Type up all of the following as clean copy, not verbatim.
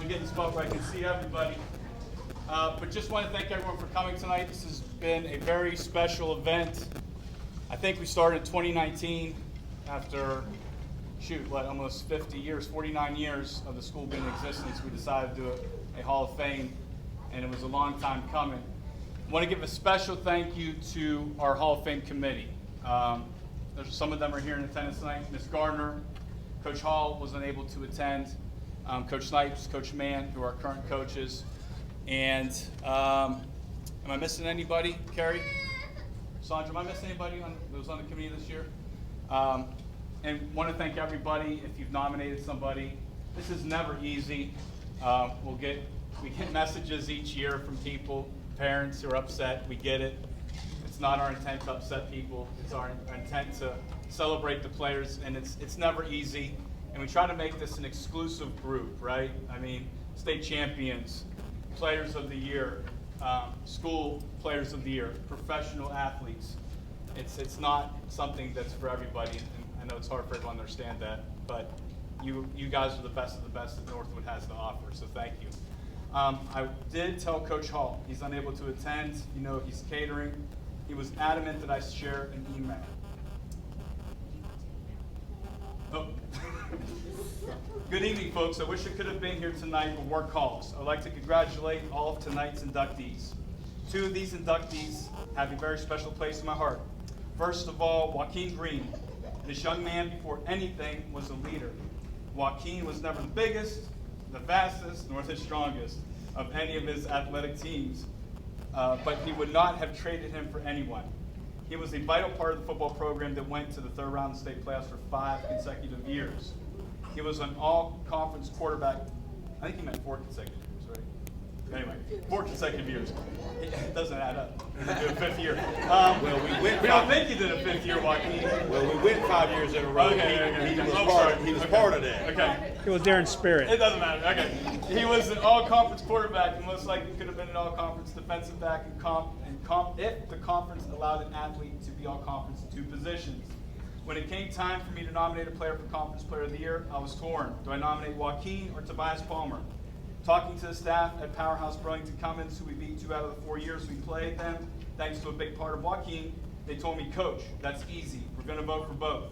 I'm getting smoke where I can see everybody. But just want to thank everyone for coming tonight. This has been a very special event. I think we started in 2019 after, almost 50 years, 49 years of the school being in existence. We decided to do a Hall of Fame, and it was a long time coming. I want to give a special thank you to our Hall of Fame committee. Some of them are here in attendance tonight. Ms. Gardner, Coach Hall was unable to attend, Coach Snipes, Coach Mann, who are our current coaches. And am I missing anybody? Carrie? Sandra, am I missing anybody that was on the committee this year? And want to thank everybody. If you've nominated somebody, this is never easy. We get messages each year from people, parents who are upset. We get it. It's not our intent to upset people. It's our intent to celebrate the players, and it's never easy. And we try to make this an exclusive group, right? I mean, state champions, players of the year, school players of the year, professional athletes. It's not something that's for everybody, and I know it's hard for everyone to understand that, but you guys are the best of the best that Northwood has to offer, so thank you. I did tell Coach Hall he's unable to attend. You know, he's catering. He was adamant that I share an email. Oh. Good evening, folks. I wish I could have been here tonight, but work calls. I'd like to congratulate all of tonight's inductees. Two of these inductees have a very special place in my heart. First of all, Joaquin Green. This young man, before anything, was a leader. Joaquin was never the biggest, the fastest, nor the strongest of any of his athletic teams, but he would not have traded him for anyone. He was a vital part of the football program that went to the third round of state playoffs for 5 consecutive years. He was an all-conference quarterback. I think he meant 4 consecutive years, right? Anyway, 4 consecutive years. It doesn't add up. He did a 5th year. We don't think he did a 5th year, Joaquin. Well, we went 5 years in a row. Okay. He was part of that. Okay. It was there in spirit. It doesn't matter. Okay. He was an all-conference quarterback, and most likely could have been an all-conference defensive back if the conference allowed an athlete to be all-conference in 2 positions. When it came time for me to nominate a player for Conference Player of the Year, I was torn. Do I nominate Joaquin or Tobias Palmer? Talking to the staff at Powerhouse Burlington Cummins, who we beat 2 out of the 4 years we played them, thanks to a big part of Joaquin, they told me, Coach, that's easy. We're going to vote for both.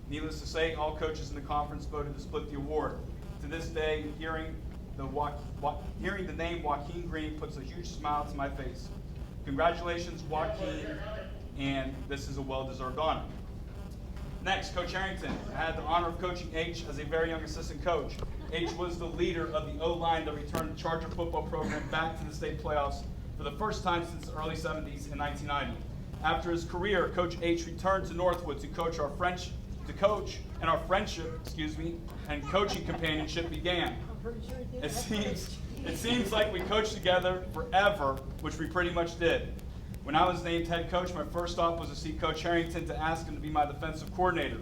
Needless to say, all coaches in the conference voted to split the award. To this day, hearing the name Joaquin Green puts a huge smile to my face. Congratulations, Joaquin, and this is a well-deserved honor. Next, Coach Harrington. I had the honor of coaching H as a very young assistant coach. H was the leader of the O-line that returned the Charger football program back to the state playoffs for the first time since the early 70s in 1990. After his career, Coach H returned to Northwood to coach, and our friendship, and coaching companionship began. It seems like we coached together forever, which we pretty much did. When I was named head coach, my first stop was to see Coach Harrington to ask him to be my defensive coordinator.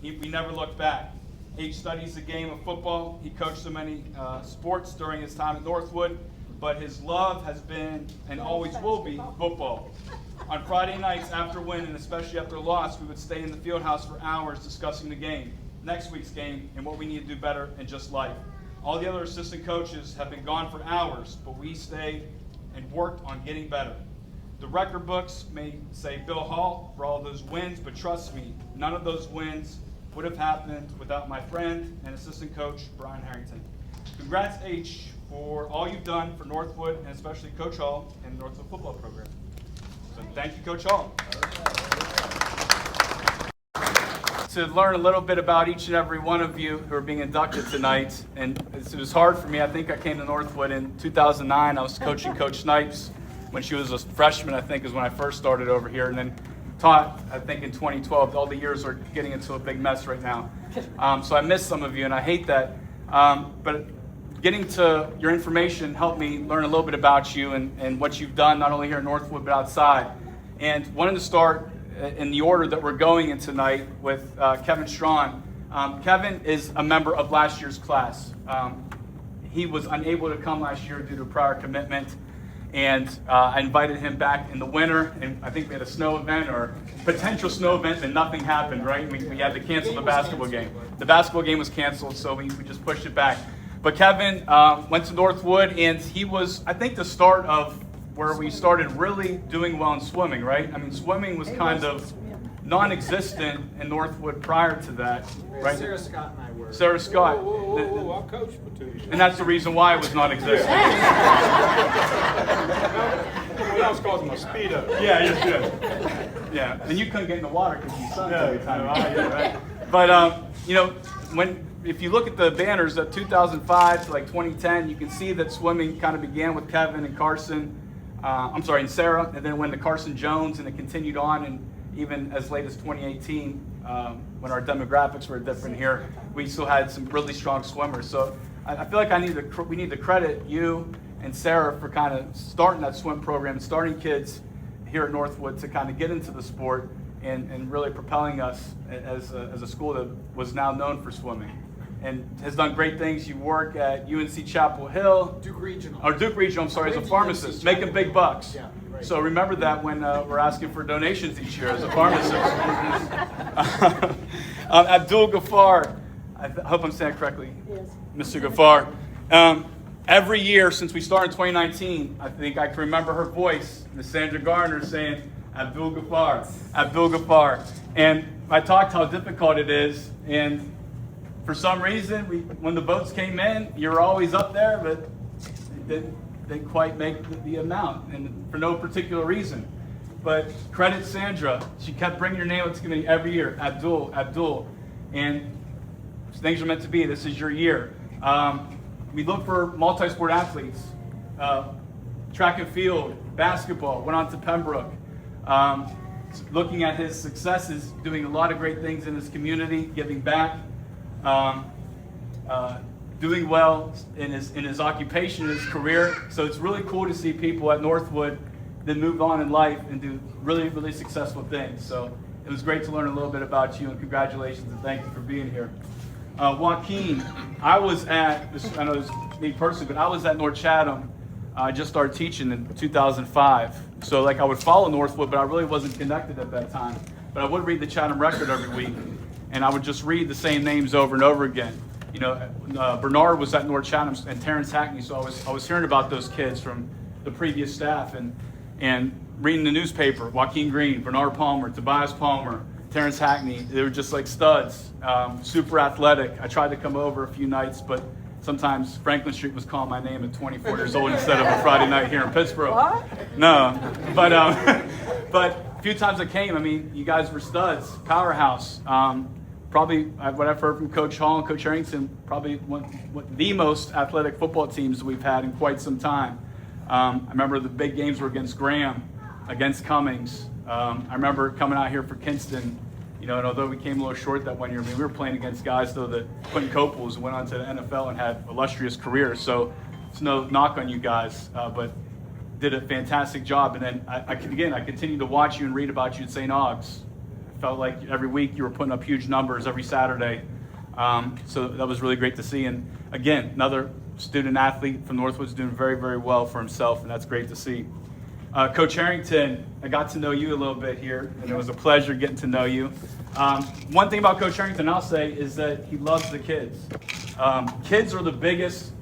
We never looked back. H studies the game of football. He coached so many sports during his time at Northwood, but his love has been and always will be football. On Friday nights after win, and especially after loss, we would stay in the field house for hours discussing the game, next week's game, and what we need to do better in just life. All the other assistant coaches have been gone for hours, but we stayed and worked on getting better. The record books may say Bill Hall for all those wins, but trust me, none of those wins would have happened without my friend and assistant coach, Brian Harrington. Congrats, H, for all you've done for Northwood, and especially Coach Hall and the Northwood football program. So thank you, Coach Hall. To learn a little bit about each and every one of you who are being inducted tonight, and it was hard for me. I think I came to Northwood in 2009. I was coaching Coach Snipes when she was a freshman, I think, is when I first started over here, and then taught, I think, in 2012. All the years are getting into a big mess right now. So I miss some of you, and I hate that. But getting to your information helped me learn a little bit about you and what you've done, not only here at Northwood, but outside. And wanted to start in the order that we're going in tonight with Kevin Strawn. Kevin is a member of last year's class. He was unable to come last year due to a prior commitment. And I invited him back in the winter, and I think we had a snow event or potential snow event, and nothing happened, right? We had to cancel the basketball game. The basketball game was canceled, so we just pushed it back. But Kevin went to Northwood, and he was, I think, the start of where we started really doing well in swimming, right? I mean, swimming was kind of non-existent in Northwood prior to that, right? Sarah Scott and I were. Sarah Scott. I coached for 2 years. And that's the reason why it was non-existent. Well, I was causing my speedo. Yeah, you should. Yeah, and you couldn't get in the water because you sunk every time. Yeah. Right? But you know, if you look at the banners of 2005 to like 2010, you can see that swimming kind of began with Kevin and Carson. And Sarah, and then went to Carson Jones, and it continued on, and even as late as 2018, when our demographics were different here, we still had some really strong swimmers. So I feel like we need to credit you and Sarah for kind of starting that swim program, starting kids here at Northwood to kind of get into the sport and really propelling us as a school that was now known for swimming and has done great things. You work at UNC Chapel Hill. Duke Regional. Or Duke Regional, I'm sorry, as a pharmacist, making big bucks. Yeah, right. So remember that when we're asking for donations each year as a pharmacist. Abdul Ghaffar, I hope I'm saying it correctly. Yes. Mr. Ghaffar. Every year since we started in 2019, I think I can remember her voice, Miss Sandra Garner, saying, Abdul Ghaffar, Abdul Ghaffar. And I talked how difficult it is, and for some reason, when the boats came in, you were always up there, but it didn't quite make the amount, and for no particular reason. But credit Sandra. She kept bringing your name up to committee every year. Abdul, Abdul. And things are meant to be. This is your year. We look for multi-sport athletes. Track and field, basketball, went on to Pembroke. Looking at his successes, doing a lot of great things in his community, giving back. Doing well in his occupation, in his career. So it's really cool to see people at Northwood that move on in life and do really, really successful things. So it was great to learn a little bit about you, and congratulations and thank you for being here. Joaquin, I know it's me personally, but I was at North Chatham. I just started teaching in 2005. So like I would follow Northwood, but I really wasn't connected at that time. But I would read the Chatham Record every week, and I would just read the same names over and over again. You know, Bernard was at North Chatham and Terrence Hackney, so I was hearing about those kids from the previous staff and reading the newspaper. Joaquin Green, Bernard Palmer, Tobias Palmer, Terrence Hackney. They were just like studs, super athletic. I tried to come over a few nights, but sometimes Franklin Street was calling my name at 24 years old instead of a Friday night here in Pittsboro. What? No, but a few times I came, I mean, you guys were studs, powerhouse. Probably what I've heard from Coach Hall and Coach Harrington, probably one the most athletic football teams we've had in quite some time. I remember the big games were against Graham, against Cummings. I remember coming out here for Kinston, you know, and although we came a little short that one year, I mean, we were playing against guys though that Quentin Copels went on to the NFL and had illustrious careers. So it's no knock on you guys, but did a fantastic job. And then I continued to watch you and read about you at St. Aug's. Felt like every week you were putting up huge numbers every Saturday. So that was really great to see. And again, another student athlete from Northwood's doing very, very well for himself, and that's great to see. Coach Harrington, I got to know you a little bit here, and it was a pleasure getting to know you. One thing about Coach Harrington I'll say is that he loves the kids. Kids are the biggest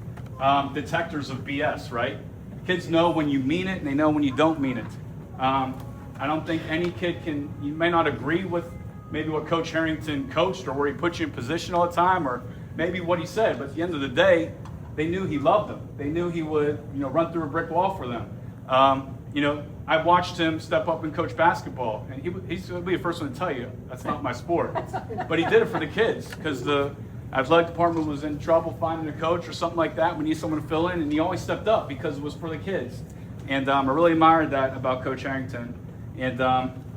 detectors of BS, right? Kids know when you mean it, and they know when you don't mean it. I don't think any kid you may not agree with maybe what Coach Harrington coached or where he put you in position all the time or maybe what he said, but at the end of the day, they knew he loved them. They knew he would, run through a brick wall for them. I watched him step up and coach basketball, and he's going to be the first one to tell you, that's not my sport. But he did it for the kids because the athletic department was in trouble finding a coach or something like that. We need someone to fill in, and he always stepped up because it was for the kids. And I really admired that about Coach Harrington. And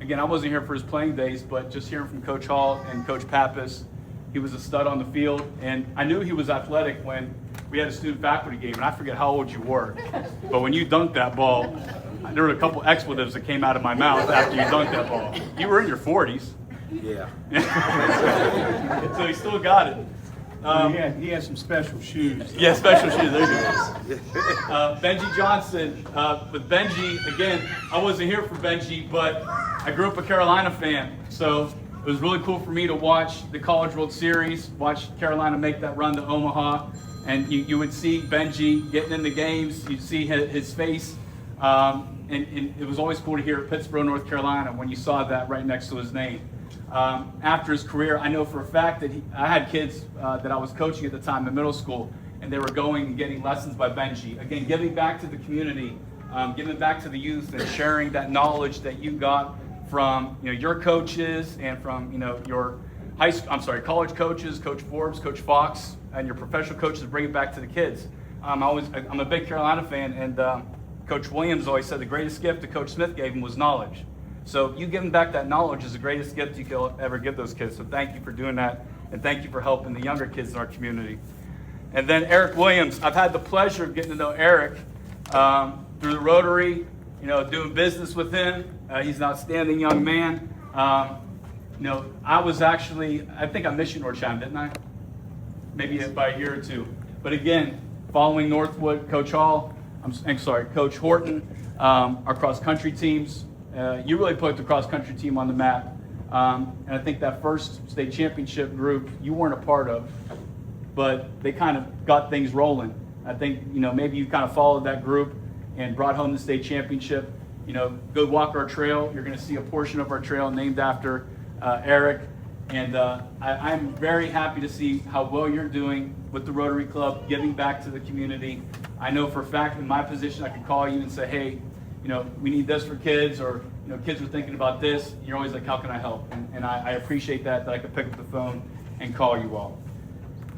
again, I wasn't here for his playing days, but just hearing from Coach Hall and Coach Pappas, he was a stud on the field. And I knew he was athletic when we had a student faculty game, and I forget how old you were. But when you dunked that ball, there were a couple expletives that came out of my mouth after you dunked that ball. You were in your 40s. Yeah. So he still got it. He had some special shoes. Yeah, special shoes. There you go. Benji Johnson. With Benji, again, I wasn't here for Benji, but I grew up a Carolina fan. So it was really cool for me to watch the College World Series, watch Carolina make that run to Omaha, And you would see Benji getting in the games. You'd see his face. And it was always cool to hear Pittsboro, North Carolina, when you saw that right next to his name. After his career, I know for a fact that I had kids that I was coaching at the time in middle school, and they were going and getting lessons by Benji. Again, giving back to the community, giving back to the youth, and sharing that knowledge that you got from your coaches and from your college coaches, Coach Forbes, Coach Fox, and your professional coaches. Bring it back to the kids. I'm a big Carolina fan, and Coach Williams always said the greatest gift that Coach Smith gave him was knowledge. So you giving back that knowledge is the greatest gift you could ever give those kids. So thank you for doing that, and thank you for helping the younger kids in our community. And then Eric Williams, I've had the pleasure of getting to know Eric through the Rotary, doing business with him. He's an outstanding young man. I think I missed you, North Chatham, didn't I? Maybe by a year or two. But again, following Northwood, Coach Horton, our cross-country teams. You really put the cross-country team on the map. And I think that first state championship group you weren't a part of, but they kind of got things rolling. I think, maybe you kind of followed that group and brought home the state championship. Go walk our trail. You're going to see a portion of our trail named after Eric. And I'm very happy to see how well you're doing with the Rotary Club, giving back to the community. I know for a fact in my position I could call you and say, hey, we need this for kids, or kids are thinking about this. You're always like, how can I help? And I appreciate that I could pick up the phone and call you all.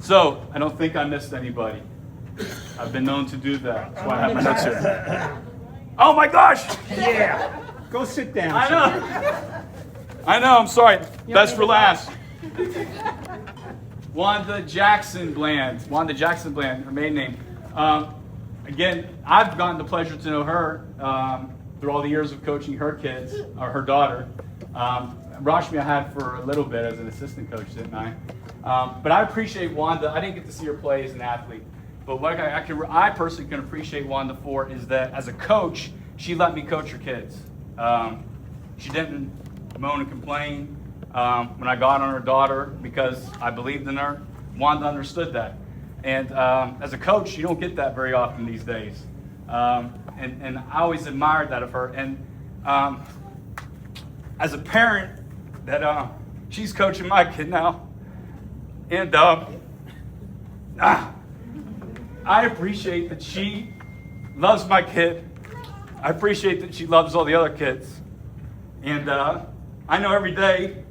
So I don't think I missed anybody. I've been known to do that. That's why I haven't touched it. Oh my gosh! Yeah. Go sit down. I know, I'm sorry. Best for last. Wanda Jackson Bland, her maiden name. Again, I've gotten the pleasure to know her through all the years of coaching her kids, or her daughter. Rashmi I had for a little bit as an assistant coach, didn't I? But I appreciate Wanda. I didn't get to see her play as an athlete. But what I personally can appreciate Wanda for is that as a coach, she let me coach her kids. She didn't moan and complain when I got on her daughter because I believed in her. Wanda understood that. And as a coach, you don't get that very often these days. And I always admired that of her. And as a parent, that she's coaching my kid now. And I appreciate that she loves my kid. I appreciate that she loves all the other kids. And I know every day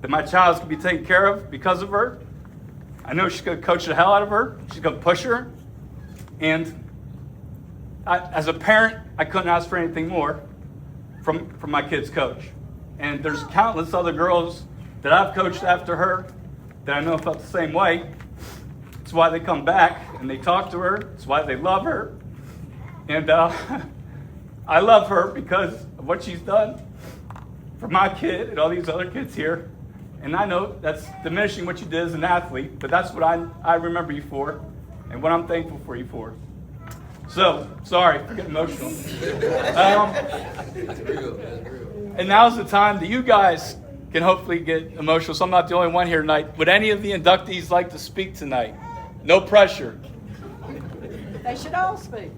that my child's going to be taken care of because of her. I know she's going to coach the hell out of her. She's going to push her. And as a parent, I couldn't ask for anything more from my kid's coach. And there's countless other girls that I've coached after her that I know felt the same way. It's why they come back and they talk to her. It's why they love her. And I love her because of what she's done for my kid and all these other kids here. And I know that's diminishing what you did as an athlete, but that's what I remember you for and what I'm thankful for you for. So, sorry, I'm getting emotional. That's real. And now's the time that you guys can hopefully get emotional. So I'm not the only one here tonight. Would any of the inductees like to speak tonight? No pressure. They should all speak.